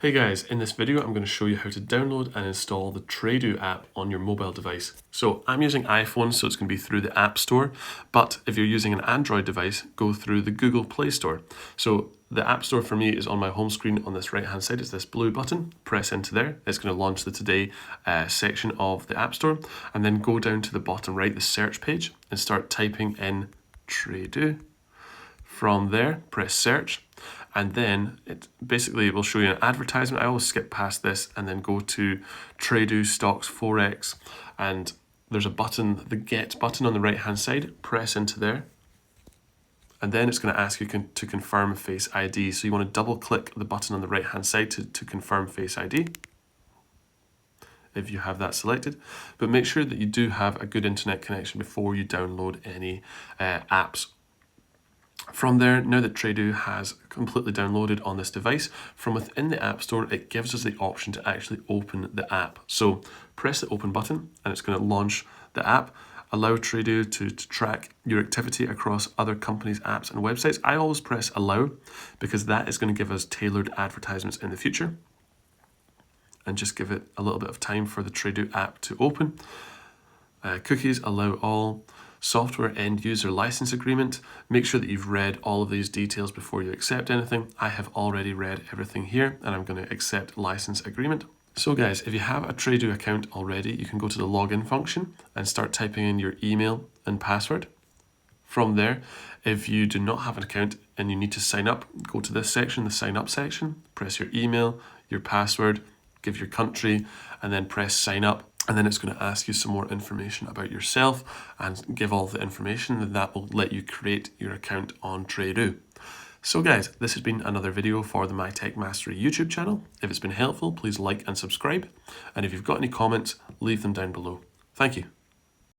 Hey guys, in this video I'm going to show you how to download and install the Tradu app on your mobile device. So I'm using iPhone, so it's going to be through the App Store, but if you're using an Android device, go through the Google Play Store. So the App Store for me is on my home screen on this right hand side. It's this blue button. Press into there. It's going to launch the Today section of the App Store, and then go down to the bottom right, the search page, and start typing in Tradu. From there, press search, and then it basically will show you an advertisement. I always skip past this and then go to Tradu Stocks Forex, and there's a button, the Get button on the right hand side. Press into there, and then it's going to ask you to confirm Face ID. So you want to double click the button on the right hand side to confirm Face ID, if you have that selected. But make sure that you do have a good internet connection before you download any apps. From there, now that Tradu has completely downloaded on this device, from within the App Store, it gives us the option to actually open the app. So press the open button and it's going to launch the app. Allow Tradu to track your activity across other companies' apps and websites. I always press allow because that is going to give us tailored advertisements in the future. And just give it a little bit of time for the Tradu app to open. Cookies, allow all. Software end user license agreement. Make sure that you've read all of these details before you accept anything. I have already read everything here and I'm going to accept license agreement. So guys, if you have a Tradu account already, you can go to the login function and start typing in your email and password. From there, if you do not have an account and you need to sign up, go to this section, the sign up section, press your email, your password, give your country, and then press sign up. And then it's going to ask you some more information about yourself and give all the information, and that will let you create your account on Tradu. So guys, this has been another video for the My Tech Mastery YouTube channel. If it's been helpful, please like and subscribe. And if you've got any comments, leave them down below. Thank you.